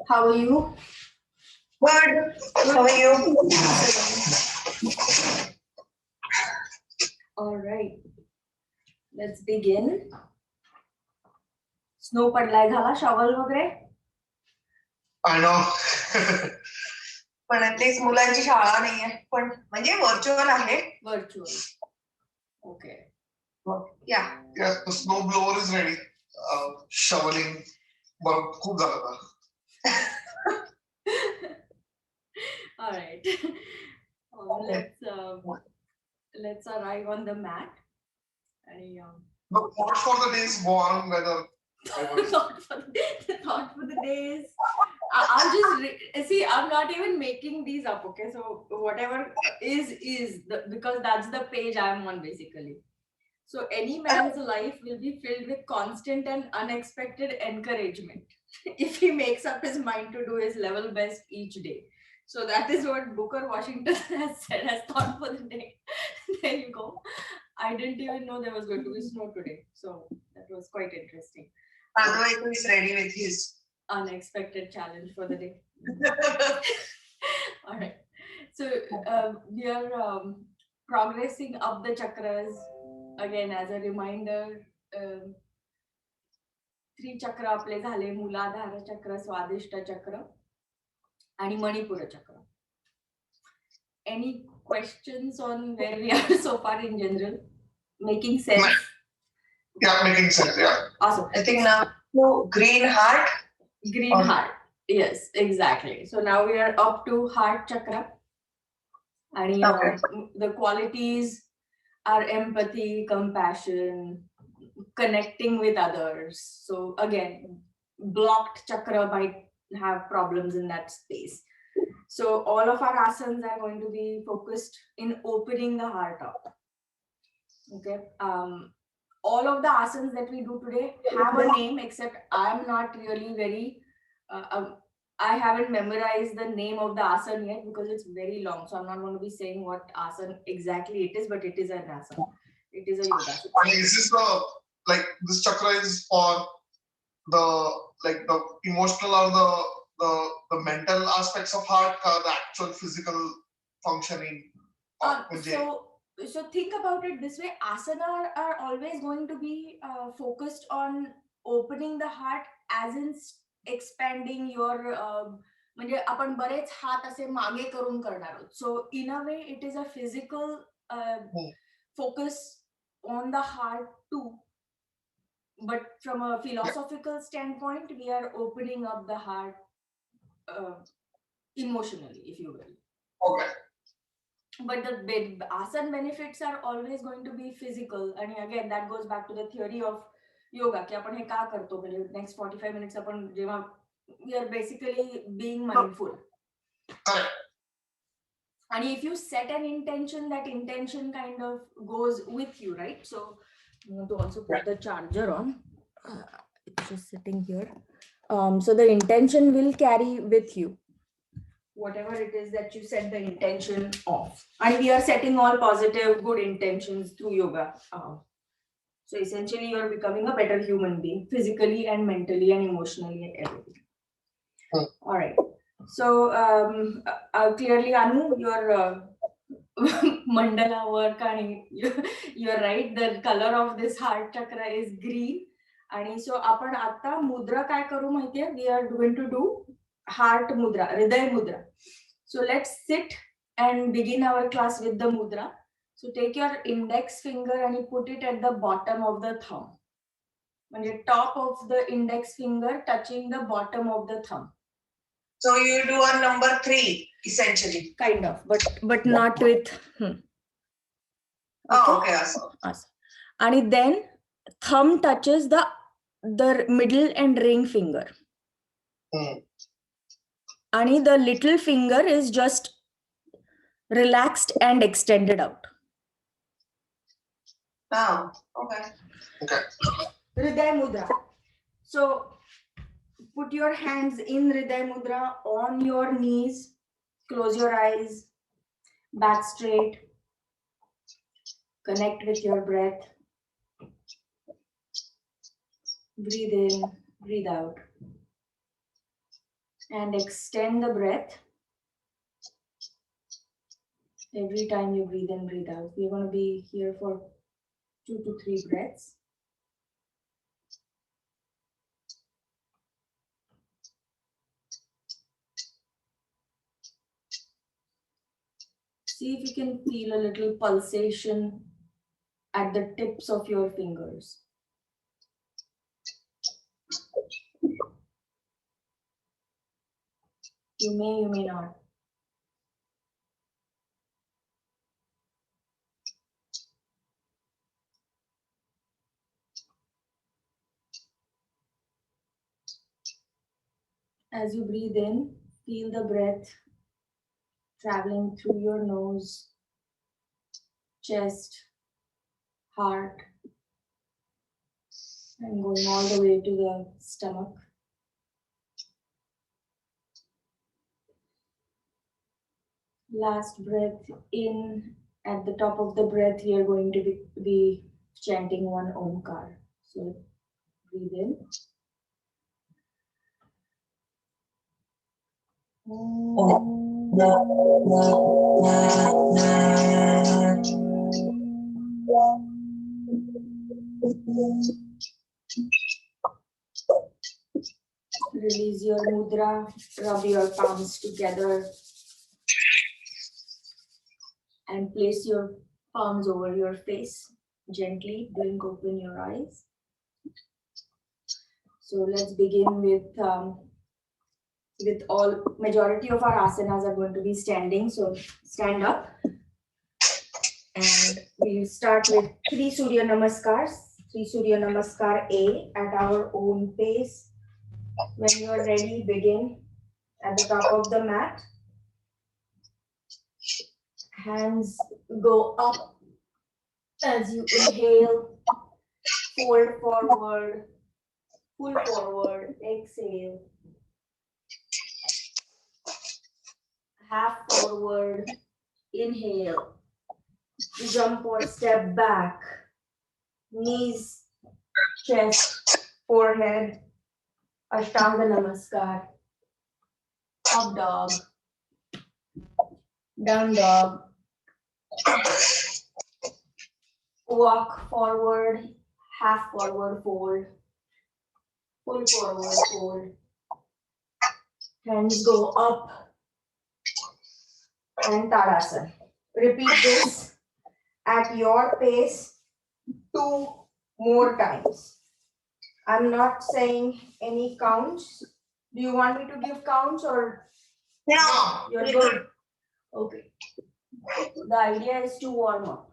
How are you? Good. How are you? All right. Let's begin. Snow padlay झाला shovel वगैरे? I know. पण at least मुलांची शाळा नाहीये. पण म्हणजे व्हर्च्युअल आहे. Virtual. Okay. Yeah. Yes, the snow blower is ready. Shoveling. But खूप झालं आता. All right. Let's arrive on the mat. And, The thought for the day is warm weather. not for the days. I'll just see. I'm not even making these up. Okay, so whatever is because that's the page I'm on basically. So any man's life will be filled with constant and unexpected encouragement if he makes up his mind to do his level best each day. So that is what Booker Washington has said as thought for the day. There you go. I didn't even know there was going to be snow today. So that was quite interesting. Otherwise, he's ready with his Unexpected challenge for the day. All right. So we are progressing up the chakras. Again, as a reminder, 3 chakra आपले झाले मूलाधार चक्र, स्वादिष्ट चक्र आणि मणिपुर चक्र. Any questions on where we are so far in general? Making sense? Yeah, making sense. Yeah. Awesome. I think now green heart. Green heart. Yes, exactly. So now we are up to heart chakra. And Okay. the qualities are empathy, compassion, connecting with others. So again, blocked chakra might have problems in that space. So all of our asanas are going to be focused in opening the heart up. Okay. All of the asanas that we do today have a name, except I'm not really very, I haven't memorized the name of the asana yet because it's very long. So I'm not going to be saying what asana exactly it is, but it is an asana. It is a yoga. And is this this chakra is for the emotional or the mental aspects of heart, the actual physical functioning? So think about it this way. Asana are always going to be focused on opening the heart as in expanding your म्हणजे आपण बरेच हात असे मागे करून करणार आहोत. So in a way it is a physical focus on the heart too. But from a philosophical standpoint, we are opening up the heart emotionally, if you will. Okay. But the asana benefits are always going to be physical. And again, that goes back to the theory of yoga. की आपण हे का करतो? म्हणजे next 45 minutes आपण जेव्हा we are basically being mindful. Correct. And if you set an intention, that intention kind of goes with you, right? So I want to also put the charger on. It's just sitting here. So the intention will carry with you. Whatever it is that you set the intention of. And we are setting all positive, good intentions through yoga. So essentially, you're becoming a better human being, physically and mentally and emotionally and everything. All right. So clearly, Anu, your mandala work, and you're right. The color of this heart chakra is green. And so आपण आता मुद्रा काय करू माहितीये? We are going to do heart mudra, hriday mudra. So let's sit and begin our class with the mudra. So take your index finger and put it at the bottom of the thumb. म्हणजे top of the index finger touching the bottom of the thumb. So you do a number 3 essentially. Kind of, but not with. Oh, okay. Awesome. And then thumb touches the middle and ring finger. And the little finger is just relaxed and extended out. Oh, okay. Okay. Hriday Mudra. So put your hands in Hriday Mudra on your knees. Close your eyes. Back straight. Connect with your breath. Breathe in, breathe out. And extend the breath. Every time you breathe in, breathe out. We're going to be here for 2 to 3 breaths. See if you can feel a little pulsation at the tips of your fingers. You may not. As you breathe in, feel the breath traveling through your nose, chest, heart, and going all the way to the stomach. Last breath in. At the top of the breath, we are going to be chanting one Omkar. So breathe in. Release your mudra, rub your palms together and place your palms over your face. Gently blink open your eyes. So let's begin with majority of our asanas are going to be standing. So stand up and we'll start with 3 Surya Namaskars. 3 Surya Namaskar A at our own pace. When you are ready, begin at the top of the mat. Hands go up as you inhale, fold forward, pull forward, exhale. Half forward, inhale, jump or step back, knees, chest, forehead, Ashtanga Namaskar, up dog, down dog, walk forward, half forward fold, pull forward fold, hands go up, and Tadasana. Repeat this at your pace 2 more times. I'm not saying any counts. Do you want me to give counts or No, you're good? Okay. The idea is to warm up.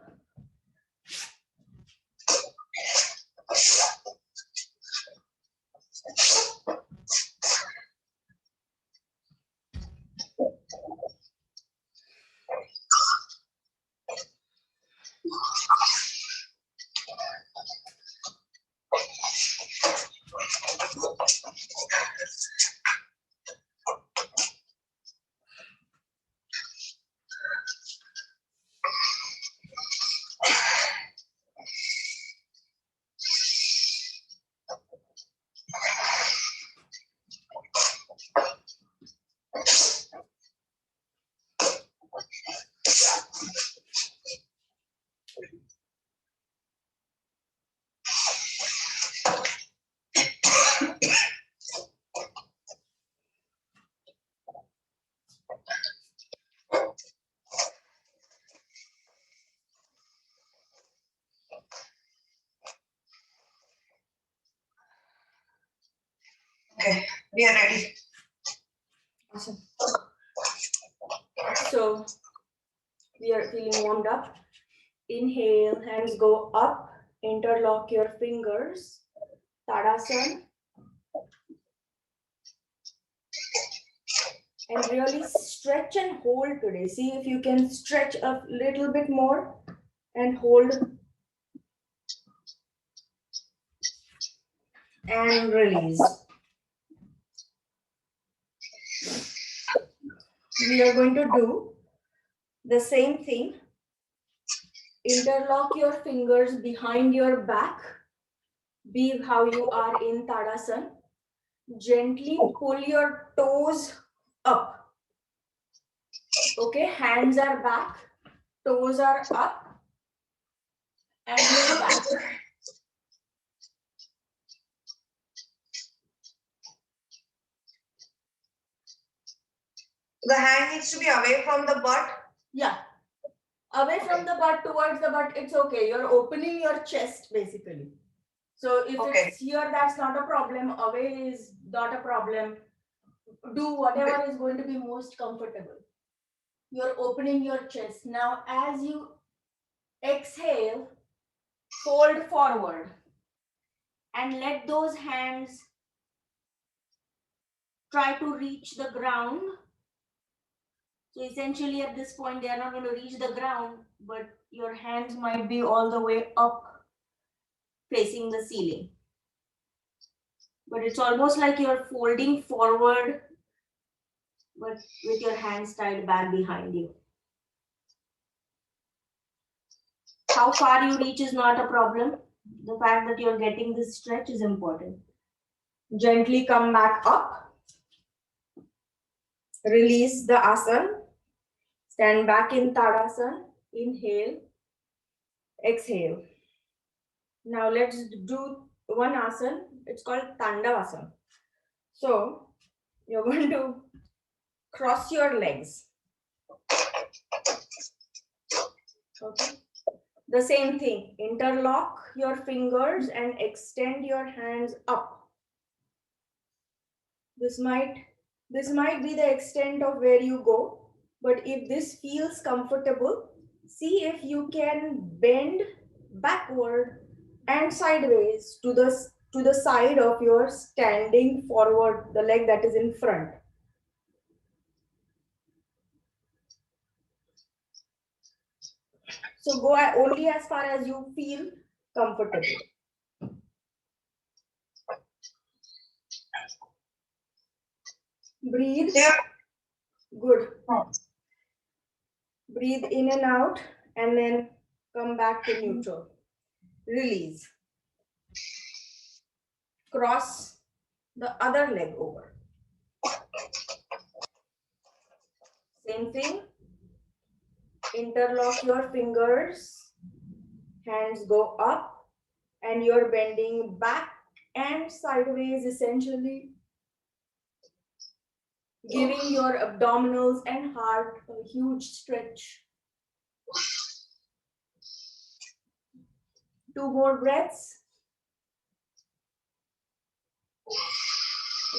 okay, we are ready. Awesome. So we are feeling warmed up. Inhale, hands go up, interlock your fingers. Tadasana. And really stretch and hold today. See if you can stretch a little bit more and hold and release. We are going to do the same thing. Interlock your fingers behind your back. Be how you are in Tadasana. Gently pull your toes up. Okay, hands are back, toes are up, and move back. The hand needs to be away from the butt. Yeah, away from the butt, towards the butt, it's okay. You're opening your chest basically. So if it's here, that's not a problem. Away is not a problem. Do whatever is going to be most comfortable. You're opening your chest. Now, as you exhale, fold forward and let those hands try to reach the ground. So essentially at this point, they are not going to reach the ground, but your hands might be all the way up facing the ceiling. But it's almost like you're folding forward, but with your hands tied back behind you. How far you reach is not a problem. The fact that you're getting this stretch is important. Gently come back up. Release the asana. Stand back in Tadasana. Inhale. Exhale. Now let's do one asana. It's called Tandavasana. So you're going to cross your legs. Okay. The same thing. Interlock your fingers and extend your hands up. This might be the extent of where you go, but if this feels comfortable, see if you can bend backward and sideways to the side of your standing forward, the leg that is in front. So go only as far as you feel comfortable. Breathe. Yeah. Good. Breathe in and out and then come back to neutral. Release. Cross the other leg over. Same thing. Interlock your fingers. Hands go up and you're bending back and sideways, essentially giving your abdominals and heart a huge stretch. 2 more breaths.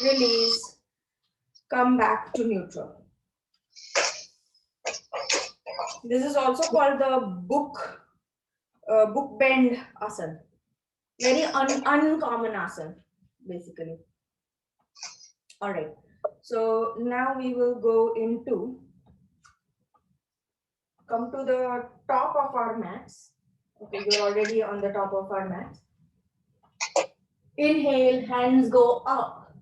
Release. Come back to neutral. This is also called the book bend asana. Very uncommon asana, basically. All right. So now we will come to the top of our mats. Okay, you're already on the top of our mats. Inhale, hands go up.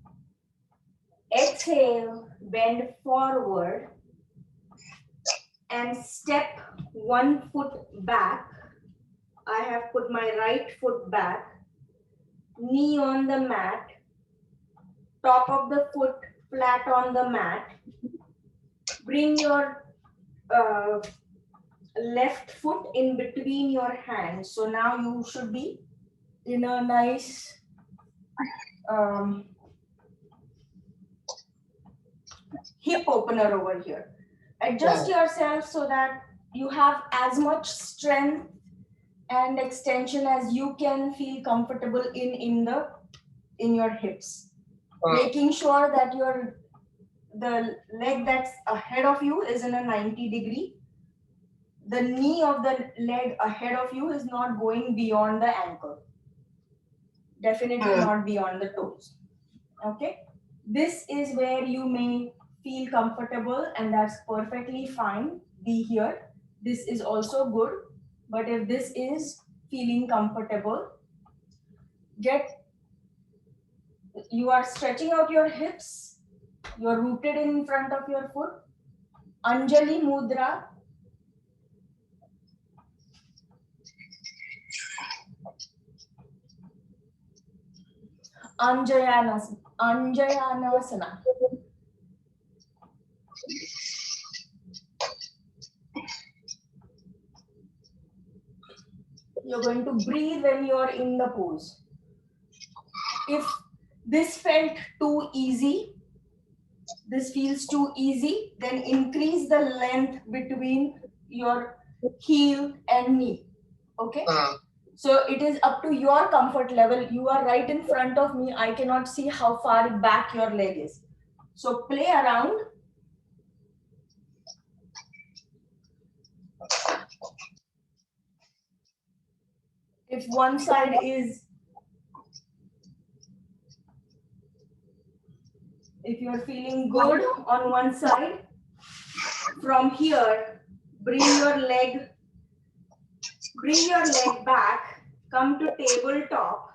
Exhale, bend forward and step 1 foot back. I have put my right foot back, knee on the mat, top of the foot flat on the mat. Bring your left foot in between your hands. So now you should be in a nice hip opener over here. Adjust yourself so that you have as much strength and extension as you can feel comfortable in your hips. Making sure that the leg that's ahead of you is in a 90 degree. The knee of the leg ahead of you is not going beyond the ankle. Definitely not beyond the toes. Okay. This is where you may feel comfortable, and that's perfectly fine. Be here. This is also good. But if this is feeling comfortable, you are stretching out your hips. You are rooted in front of your foot. Anjali Mudra. Anjayanasana. You're going to breathe when you're in the pose. If this felt too easy, this feels too easy, then increase the length between your heel and knee. Okay? So it is up to your comfort level. You are right in front of me. I cannot see how far back your leg is. So play around. If one side is, if you're feeling good on one side, from here, bring your leg back, come to tabletop.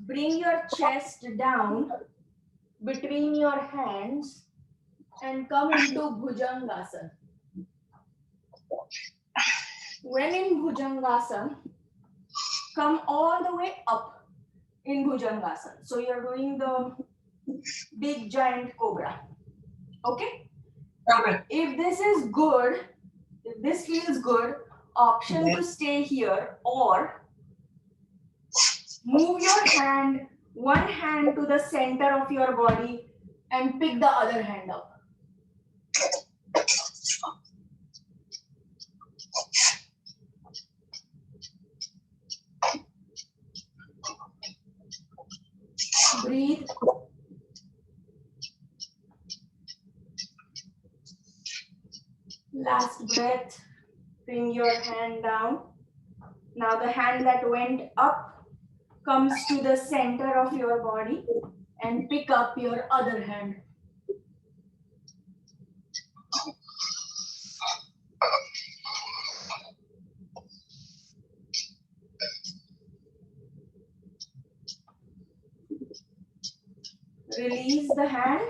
Bring your chest down between your hands and come into Bhujangasana. When in Bhujangasana, come all the way up in Bhujangasana. So you're doing the big giant cobra. Okay? Okay. If this is good, if this feels good, option to stay here or move your hand, one hand to the center of your body and pick the other hand up. Breathe. Last breath. Bring your hand down. Now the hand that went up comes to the center of your body and pick up your other hand. Release the hand.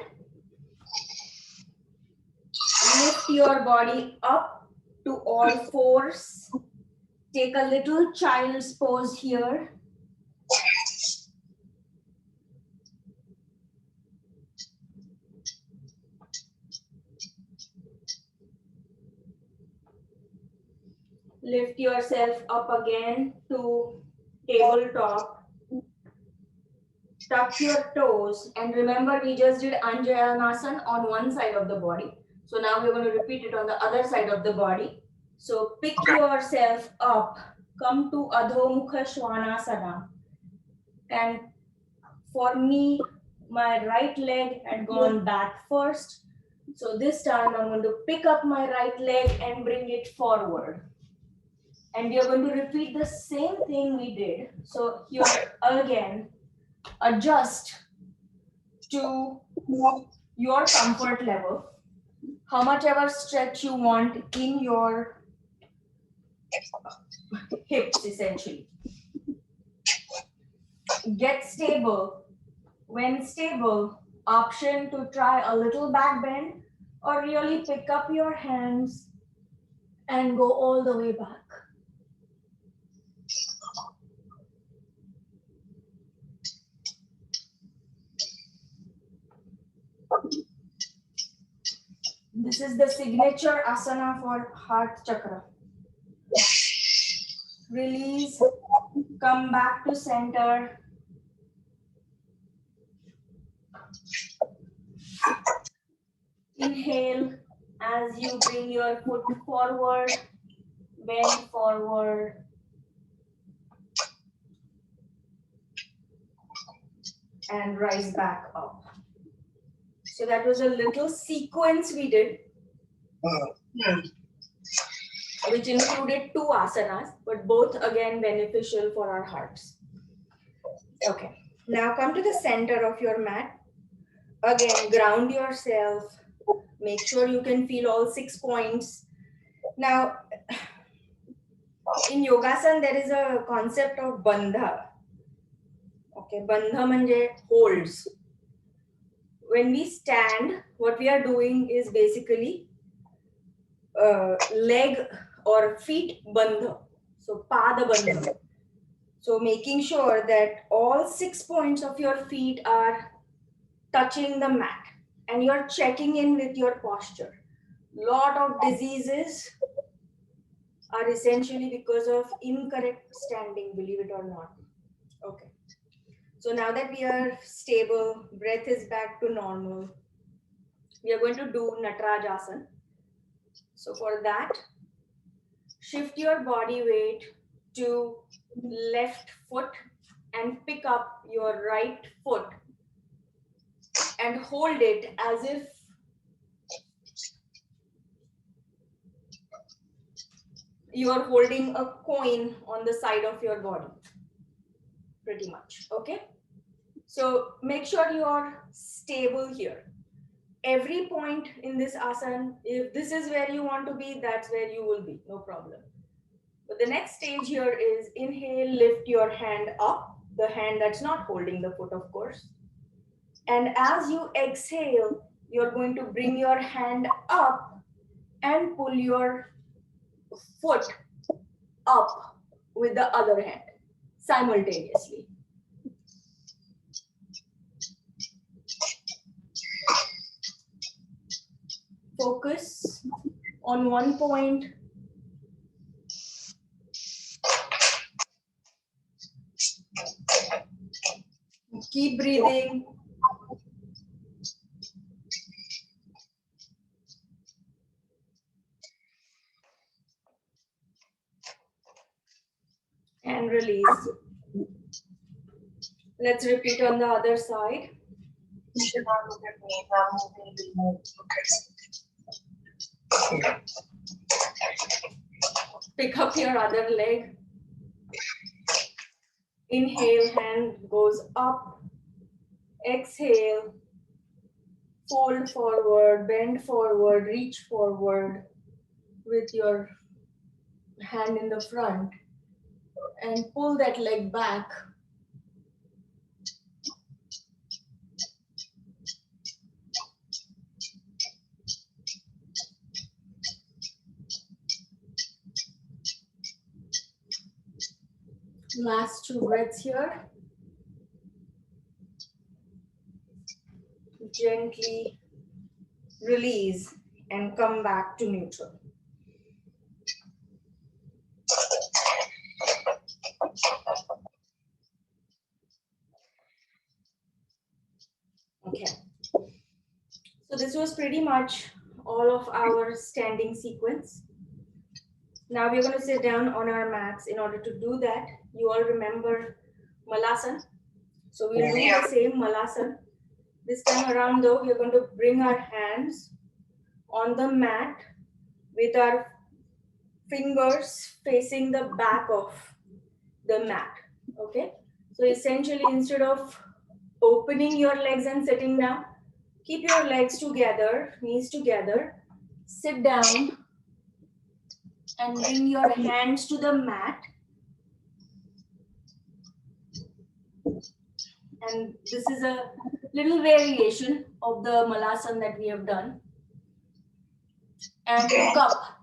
Lift your body up to all fours. Take a little child's pose here. Lift yourself up again to tabletop. Touch your toes, and remember we just did Anjayanasana on one side of the body. So now we're going to repeat it on the other side of the body. So pick yourself up, come to Adho Mukha Svanasana. And for me, my right leg had gone back first. So this time I'm going to pick up my right leg and bring it forward. And we are going to repeat the same thing we did. So here again, adjust to your comfort level, how much ever stretch you want in your hips essentially. Get stable. When stable, option to try a little back bend or really pick up your hands and go all the way back. This is the signature asana for heart chakra. Release, come back to center. Inhale as you bring your foot forward, bend forward. And rise back up. So that was a little sequence we did, which included 2 asanas, but both again beneficial for our hearts. Okay, Now come to the center of your mat. Again, ground yourself. Make sure you can feel all 6 points. Now, in yogasan, there is a concept of bandha. Okay, bandha manje holds. When we stand, what we are doing is basically leg or feet bandha. So, pada bandha. So, making sure that all 6 points of your feet are touching the mat and you're checking in with your posture. Lot of diseases are essentially because of incorrect standing, believe it or not. Okay. So now that we are stable, breath is back to normal, we are going to do Natarajasana. So for that, shift your body weight to left foot and pick up your right foot and hold it as if you are holding a coin on the side of your body, pretty much. Okay. So make sure you are stable here. Every point in this asana, if this is where you want to be, that's where you will be, no problem. But the next stage here is inhale, lift your hand up, the hand that's not holding the foot, of course. And as you exhale, you're going to bring your hand up and pull your foot up with the other hand simultaneously. Focus on one point. Keep breathing. And release. Let's repeat on the other side. You should not look at me. I'm moving to move. Okay. Pick up your other leg. Inhale, hand goes up. Exhale, fold forward, bend forward, reach forward with your hand in the front and pull that leg back. Last 2 breaths here. Gently release and come back to neutral. Okay. So this was pretty much all of our standing sequence. Now we're going to sit down on our mats. In order to do that, you all remember Malasana. So we'll do the same Malasana. This time around though, we're going to bring our hands on the mat with our fingers facing the back of the mat. Okay. So essentially, instead of opening your legs and sitting down, keep your legs together, knees together, sit down and bring your hands to the mat. And this is a little variation of the Malasana that we have done. And look up.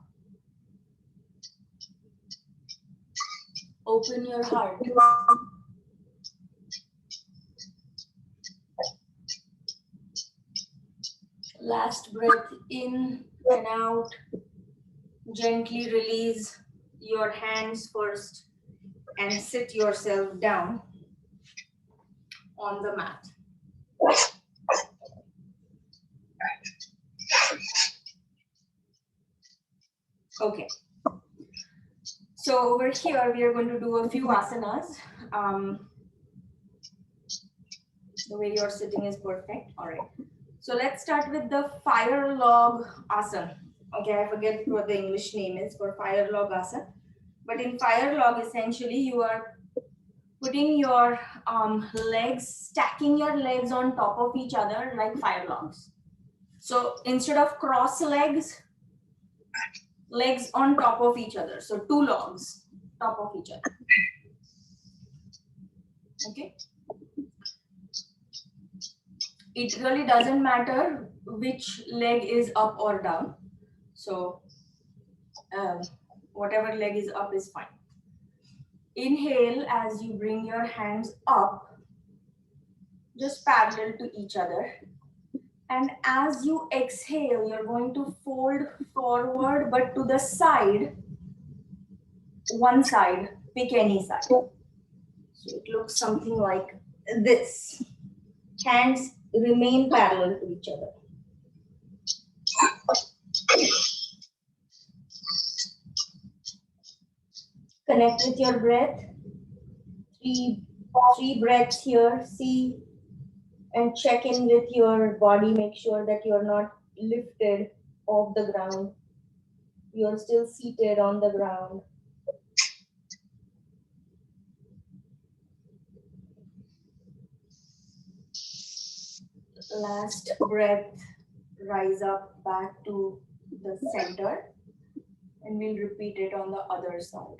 Open your heart. Last breath in and out. Gently release your hands first and sit yourself down on the mat. Okay. So over here, we are going to do a few asanas. The way you're sitting is perfect. All right. So let's start with the fire log asana. Okay, I forget what the English name is for fire log asana. But in fire log, essentially, you are putting your legs, stacking your legs on top of each other like fire logs. So instead of cross legs, legs on top of each other. So 2 logs top of each other. Okay. It really doesn't matter which leg is up or down. So whatever leg is up is fine. Inhale as you bring your hands up, just parallel to each other. And as you exhale, you're going to fold forward, but to the side, one side, pick any side. So it looks something like this. Hands remain parallel to each other. Connect with your breath. Three breaths here. See and check in with your body. Make sure that you're not lifted off the ground. You're still seated on the ground. Last breath, rise up back to the center, and we'll repeat it on the other side.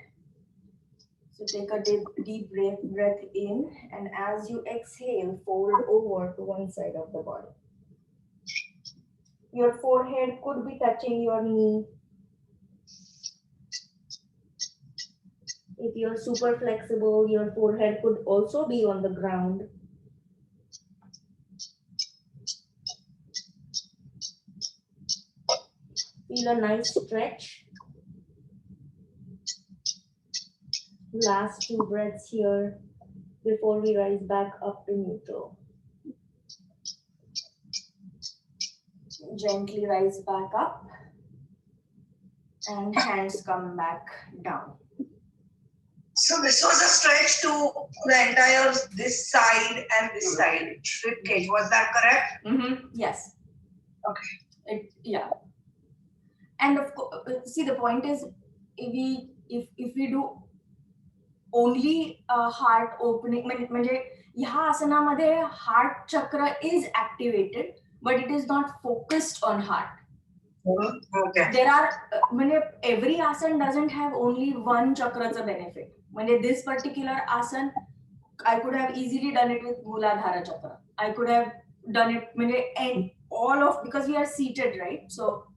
So take a deep breath in, and as you exhale, fold over to one side of the body. Your forehead could be touching your knee. If you're super flexible, your forehead could also be on the ground. Feel a nice stretch. Last 2 breaths here before we rise back up to neutral. Gently rise back up and hands come back down. So this was a stretch to the entire this side and this side rib cage. Was that correct? Mm-hmm. Yes. Okay. Yeah. And of course, see, the point is, if we do only heart opening, म्हणजे ह्या आसनामध्ये heart chakra is activated, but it is not focused on heart. Okay. There are every asana doesn't have only one chakra's benefit. This particular asana, I could have easily done it with Mooladhara chakra. I could have done it and all of, because we are seated, right? So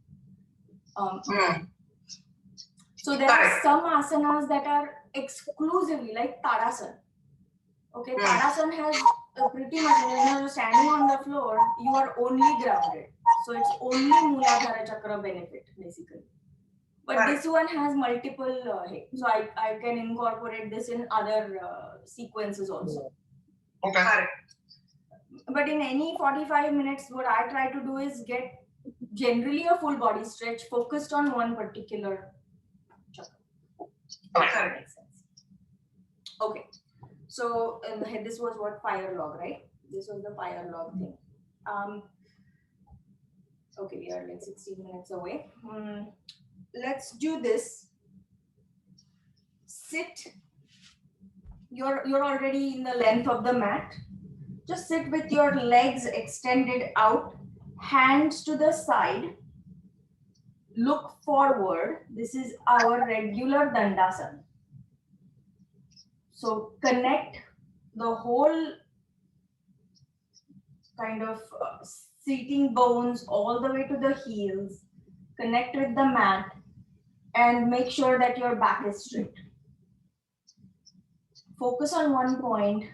so there are some asanas that are exclusively like Tadasana. Okay, Tadasana has pretty much, when you're standing on the floor, you are only grounded. So it's only Mooladhara chakra benefit, basically. But this one has multiple, so I can incorporate this in other sequences also. Okay. But in any 45 minutes, what I try to do is get generally a full body stretch focused on one particular chakra. That makes sense. Okay. So this was what fire log, right? This was the fire log thing. Okay, we are like 16 minutes away. Let's do this. Sit. You're already in the length of the mat. Just sit with your legs extended out, hands to the side. Look forward. This is our regular Dandasana. So connect the whole kind of seating bones all the way to the heels. Connect with the mat and make sure that your back is straight. Focus on one point.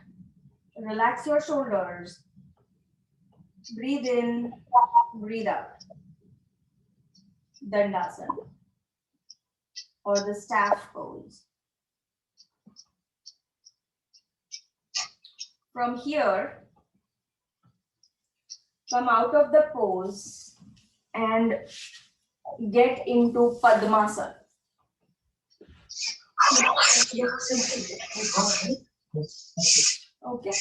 Relax your shoulders. Breathe in, breathe out. Dandasana or the staff pose. From here, come out of the pose and get into Padmasana. Okay.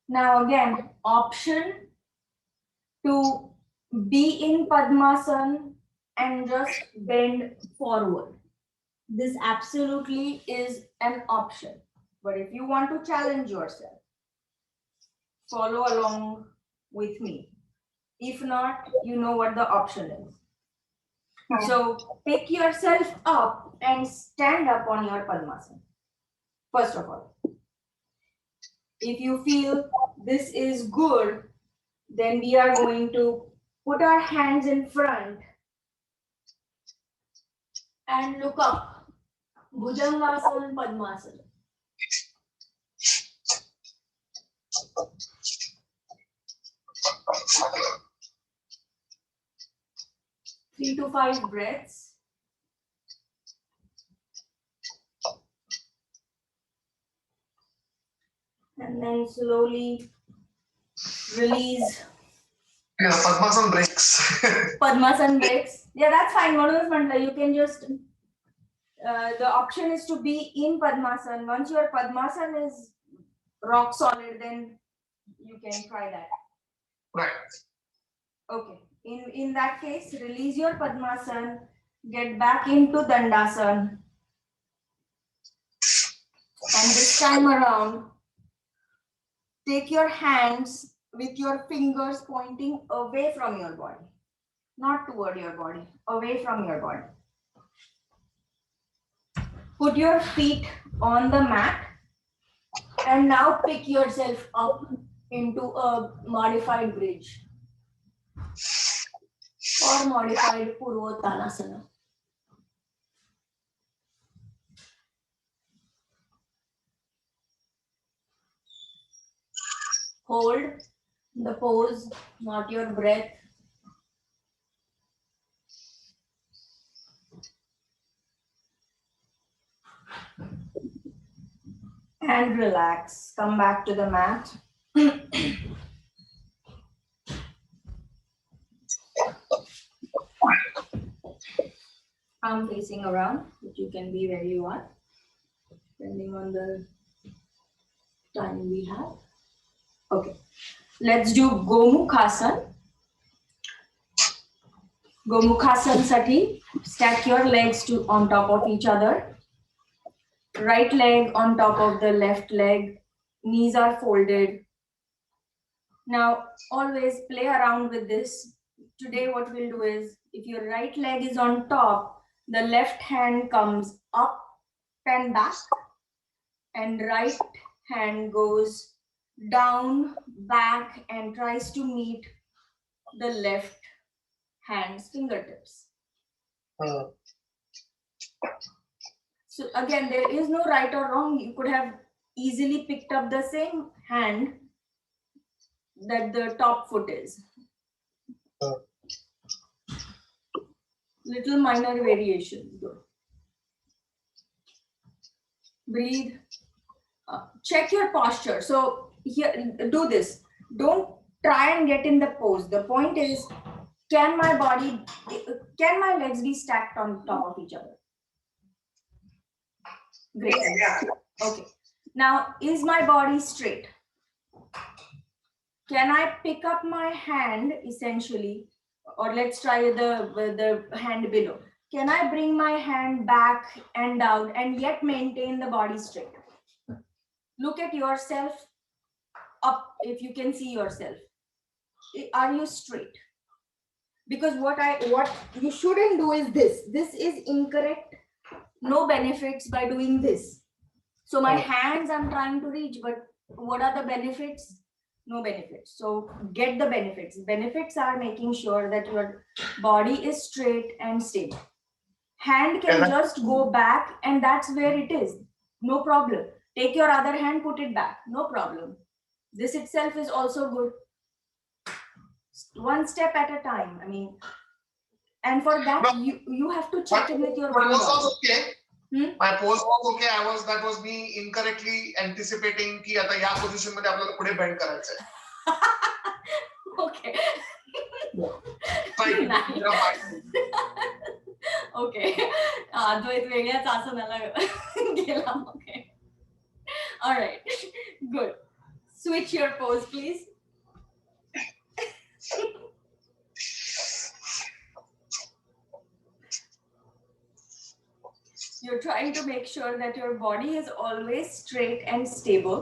Now again, option to be in Padmasana and just bend forward. This absolutely is an option. But if you want to challenge yourself, follow along with me. If not, you know what the option is. So pick yourself up and stand up on your Padmasana. First of all, if you feel this is good, then we are going to put our hands in front and look up. Bhujangasana, Padmasana. 3 to 5 breaths. And then slowly release. Yeah, Padmasana breaks. Padmasana breaks. Yeah, that's fine. You can just, the option is to be in Padmasana. Once your Padmasana is rock solid, then you can try that. Right. Okay. In that case, release your Padmasana, get back into Dandasana. And this time around, take your hands with your fingers pointing away from your body, not toward your body, away from your body. Put your feet on the mat and now pick yourself up into a modified bridge or modified Purvottanasana. Hold the pose, not your breath. And relax. Come back to the mat. I'm facing around, but you can be where you are, depending on the time we have. Okay, let's do Gomukhasana. Gomukhasana sati, stack your legs on top of each other. Right leg on top of the left leg, knees are folded. Now, always play around with this. Today, what we'll do is, if your right leg is on top, the left hand comes up and back, and right hand goes down, back, and tries to meet the left hand's fingertips. So again, there is no right or wrong. You could have easily picked up the same hand that the top foot is. Little minor variations though. Breathe. Check your posture. So here, do this. Don't try and get in the pose. The point is, can my legs be stacked on top of each other? Great. Yeah. Okay. Now, is my body straight? Can I pick up my hand essentially, or let's try the hand below. Can I bring my hand back and down and yet maintain the body straight? Look at yourself up if you can see yourself. Are you straight? Because what you shouldn't do is this. This is incorrect. No benefits by doing this. So my hands I'm trying to reach, but what are the benefits? No benefits. So get the benefits. Benefits are making sure that your body is straight and stable. Hand can just go back and that's where it is. No problem. Take your other hand, put it back. No problem. This itself is also good. One step at a time. I mean, and for that, you have to check in with your body. body. Was okay. My pose was okay. That was me incorrectly anticipating ki आता या position मध्ये आपल्याला पुढे bend करायचंय. Okay. Okay. Advait वेगळ्याच आसनाला गेला. Okay. All right. Good. Switch your pose, please. You're trying to make sure that your body is always straight and stable.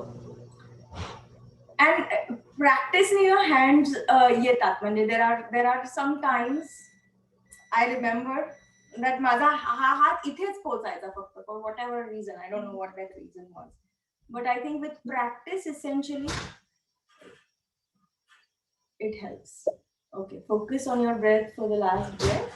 And practice in your hands येतात म्हणजे there are some times I remember that माझा हा हात इथेच पोचायचा फक्त for whatever reason. I don't know what that reason was. But I think with practice, essentially, it helps. Okay, focus on your breath for the last breath.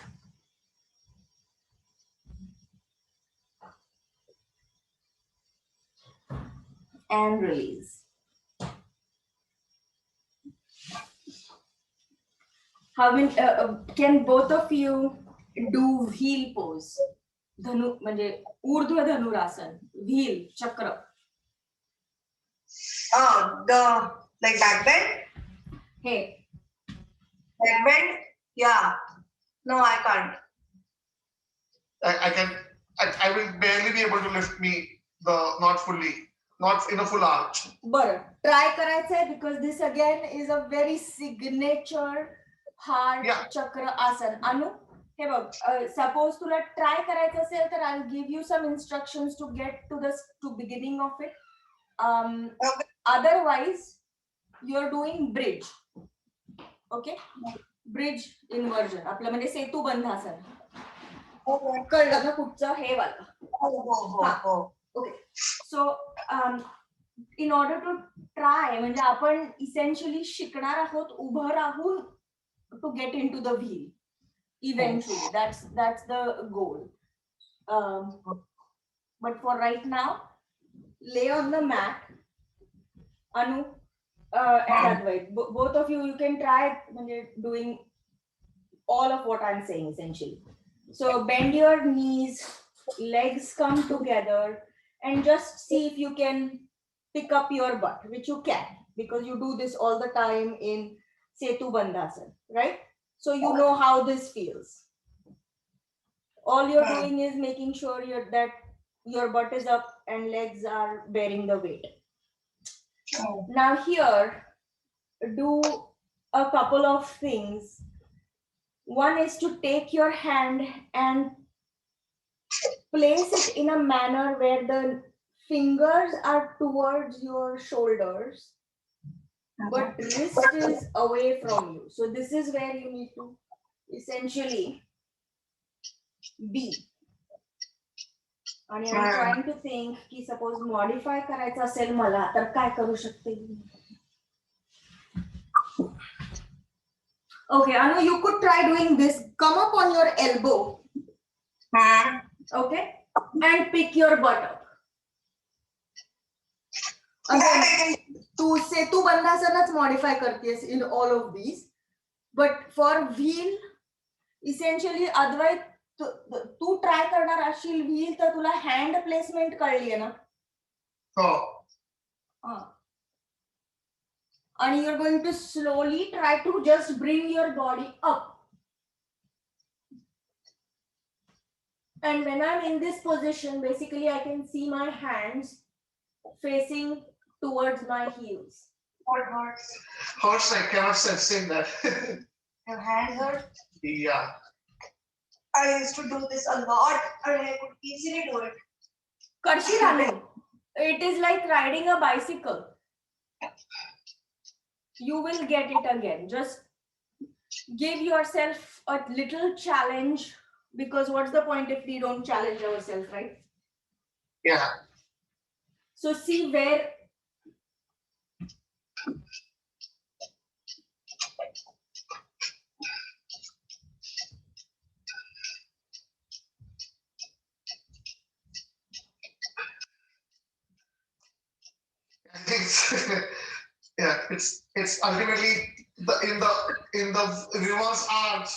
And release. How will can both of you do wheel pose? धनु म्हणजे ऊर्ध्व धनुरासन, wheel, chakra. The like back bend. Hey, Back bend. Yeah. No, I can't. I will barely be able to lift not fully, not in a full arch. बरं try करायचंय because this again is a very signature hard Yeah. chakra asan. Anu, हे बघ suppose तुला try करायचं असेल तर I'll give you some instructions to get to beginning of it. Okay. Otherwise you're doing bridge. Okay, bridge inversion आपलं म्हणजे सेतू बंधासन. कळलं ना कुठचं हे वाला. Okay, so in order to try म्हणजे आपण essentially शिकणार आहोत उभं राहून to get into the wheel eventually. That's the goal. But for right now, lay on the mat. Anu and Advait, both of you can try doing all of what I'm saying essentially. So bend your knees, legs come together, and just see if you can pick up your butt, which you can because you do this all the time in Setu Bandhasan, right? So you know how this feels. All you're doing is making sure that your butt is up and legs are bearing the weight. Now here, do a couple of things. One is to take your hand and place it in a manner where the fingers are towards your shoulders, but wrist is away from you. So this is where you need to essentially be. And I'm trying to think ki suppose modify करायचं असेल मला तर काय करू शकते. Okay, Anu, you could try doing this. Come up on your elbow. Okay, and pick your butt up. Again, तू Setu बंधासनच modify करतेस in all of these, but for wheel, essentially Advait तू ट्राय करणार असशील व्हील तर तुला hand placement कळली आहे ना. आणि you're going to slowly try to just bring your body up. And when I'm in this position, basically I can see my hands facing towards my heels. What hurts? Hurts, I cannot sustain that. Your hands hurt? Yeah. I used to do this a lot and I could easily do it. करशील Anu. It is like riding a bicycle. You will get it again. Just give yourself a little challenge, because what's the point if we don't challenge ourselves, right? Yeah. So see where it's ultimately in the reverse arch.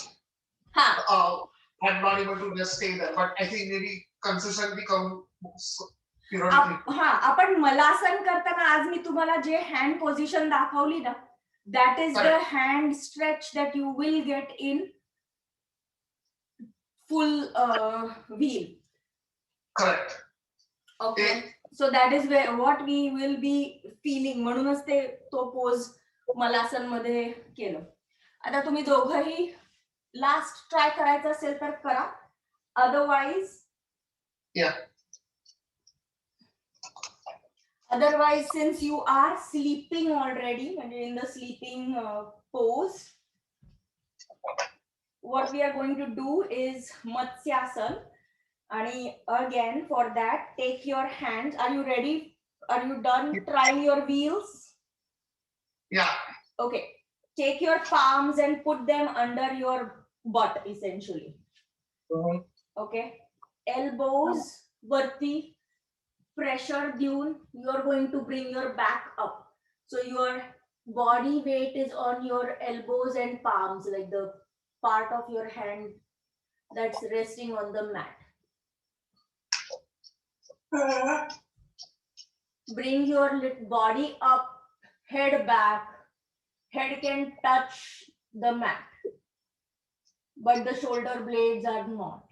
I'm not able to just stay there, but I think maybe consistently come periodically. आपण मलासन करताना आज मी तुम्हाला जे hand position दाखवली ना, that is the hand stretch that you will get in full wheel. Correct. Okay. So that is where what we will be feeling. म्हणूनच ते तो pose malasana मध्ये केलं. आता तुम्ही दोघंही लास्ट ट्राय करायचं असेल तर करा. Otherwise Yeah. Otherwise, since you are sleeping already and in the sleeping pose, what we are going to do is Matsyasana. And again, for that, take your hands. Are you ready? Are you done trying your wheels? Yeah. Okay. Take your palms and put them under your butt, essentially. Okay. Elbows, varti, pressure dune. You're going to bring your back up. So your body weight is on your elbows and palms, like the part of your hand that's resting on the mat. Bring your body up, head back. Head can touch the mat, but the shoulder blades are not.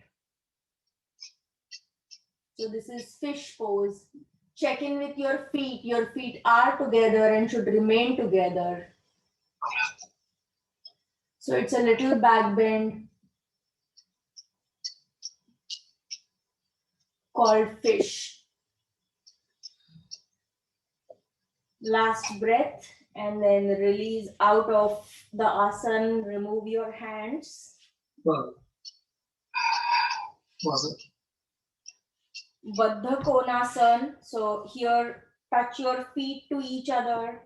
So this is fish pose. Check in with your feet. Your feet are together and should remain together. So it's a little back bend called fish. Last breath, and then release out of the asana. Remove your hands. Baddha Konasana. So here, touch your feet to each other.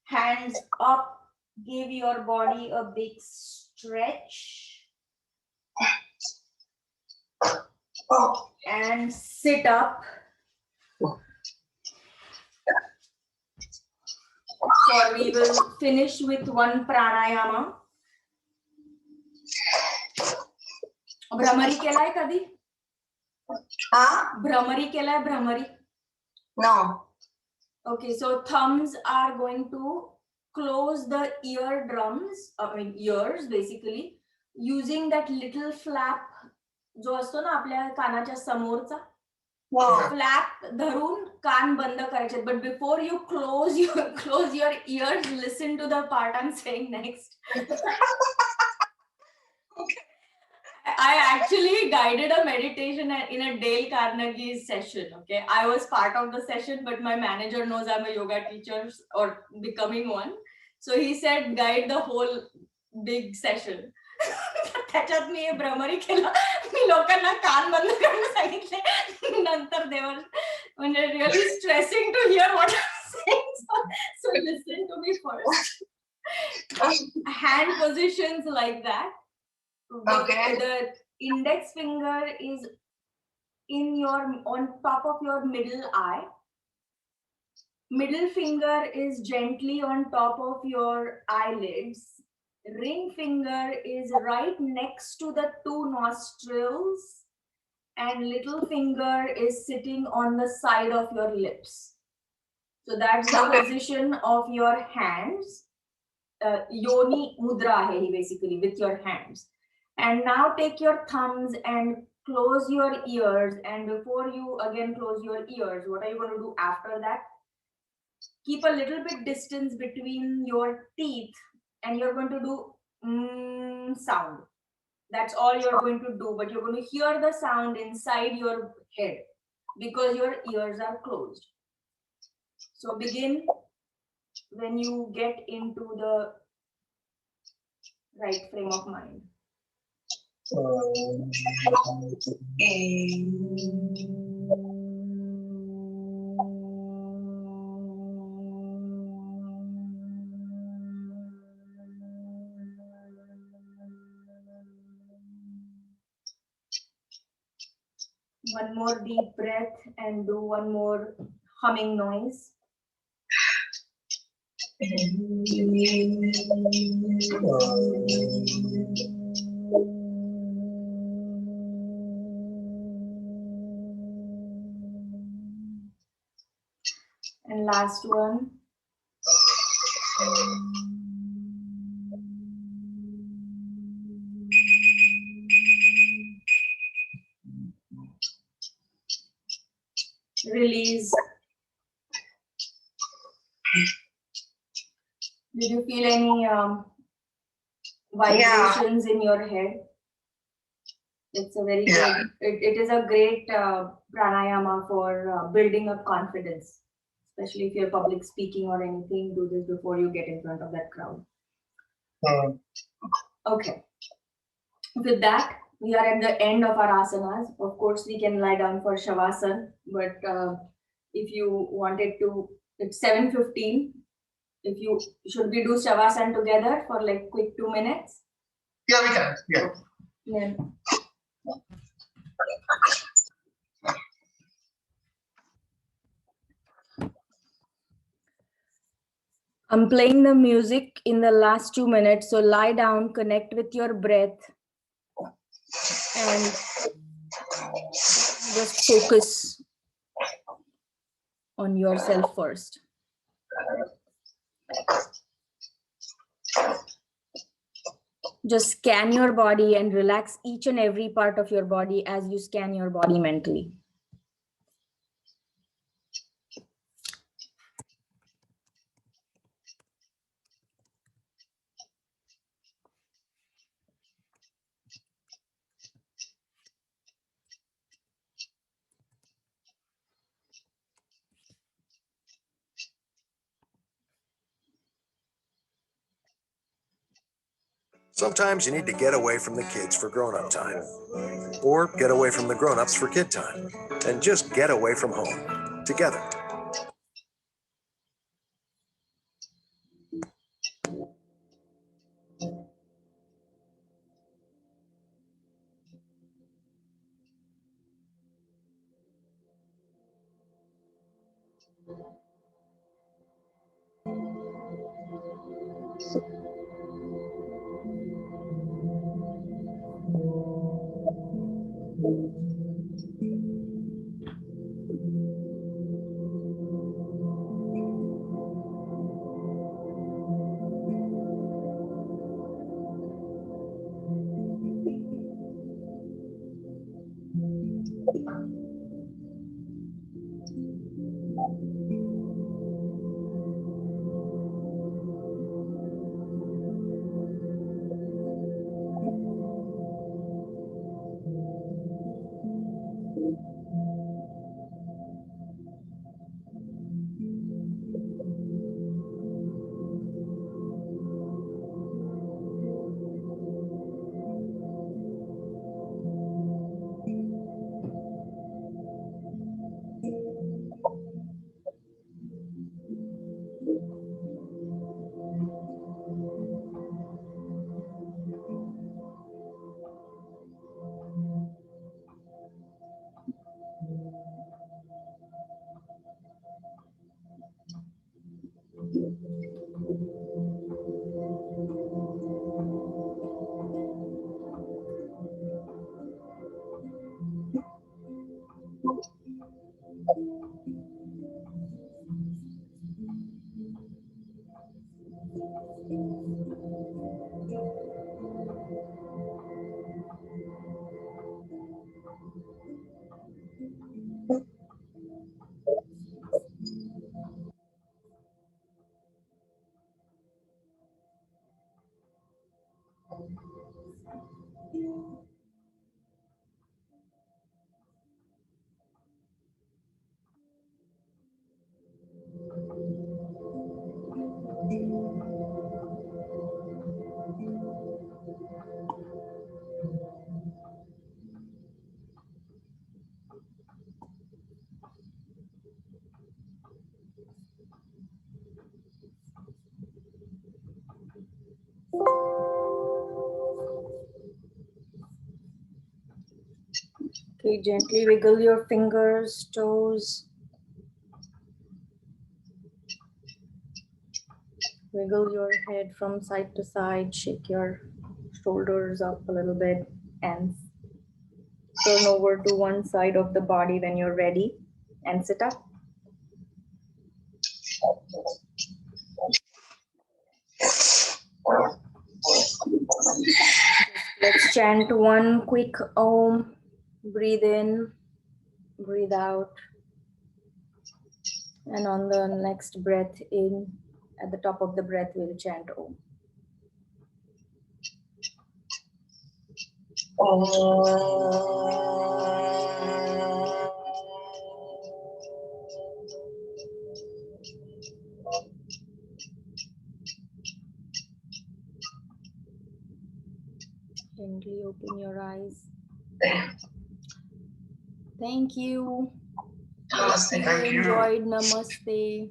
Hands up. Give your body a big stretch. And sit up. So we will finish with one pranayama. Bhramari kelai kadi? Bhramari kelai bhramari? No. Okay, so thumbs are going to close the eardrums, ears basically, using that little flap जो असतो ना आपल्या कानाच्या समोरचा flap धरून कान बंद करायचे. But before you close your ears, listen to the part I'm saying next. I actually guided a meditation in a Dale Carnegie's session. Okay, I was part of the session, but my manager knows I'm a yoga teacher or becoming one. So he said guide the whole big session. त्याच्यात मी भ्रमरी केलं. मी लोकांना कान बंद करायला सांगितले. नंतर they were म्हणजे really stressing to hear what I'm saying. So listen to me first. Hand positions like that. Okay. The index finger is on top of your middle eye. Middle finger is gently on top of your eyelids. Ring finger is right next to the two nostrils. And little finger is sitting on the side of your lips. So that's the position of your hands. Yoni mudra hai basically with your hands. And now take your thumbs and close your ears. And before you again close your ears, what are you going to do after that? Keep a little bit distance between your teeth and you're going to do sound. That's all you're going to do, but you're going to hear the sound inside your head because your ears are closed. So begin when you get into the right frame of mind. One more deep breath and do one more humming noise. And last one. Release. Did you feel any vibrations in your head? It's a very Yeah. good, it is a great pranayama for building up confidence, especially if you're public speaking or anything. Do this before you get in front of that crowd. Hmm. Okay. With that, we are at the end of our asanas. Of course, we can lie down for shavasana, but if you wanted to, it's 7:15. If you should we do shavasana together for like quick 2 minutes? Yeah, we can. Yeah. Then I'm playing the music in the last 2 minutes. So lie down, connect with your breath, and just focus on yourself first. Just scan your body and relax each and every part of your body as you scan your body mentally. Sometimes you need to get away from the kids for grown-up time, or get away from the grown-ups for kid time, and just get away from home together. Okay, gently wiggle your fingers, toes. Wiggle your head from side to side, shake your shoulders up a little bit, and turn over to one side of the body when you're ready, and sit up. Let's chant one quick Om. Breathe in, breathe out. And on the next breath in, at the top of the breath, we'll chant Om. Gently open your eyes. There. Thank you. Namaste. Thank you. Enjoyed. Namaste.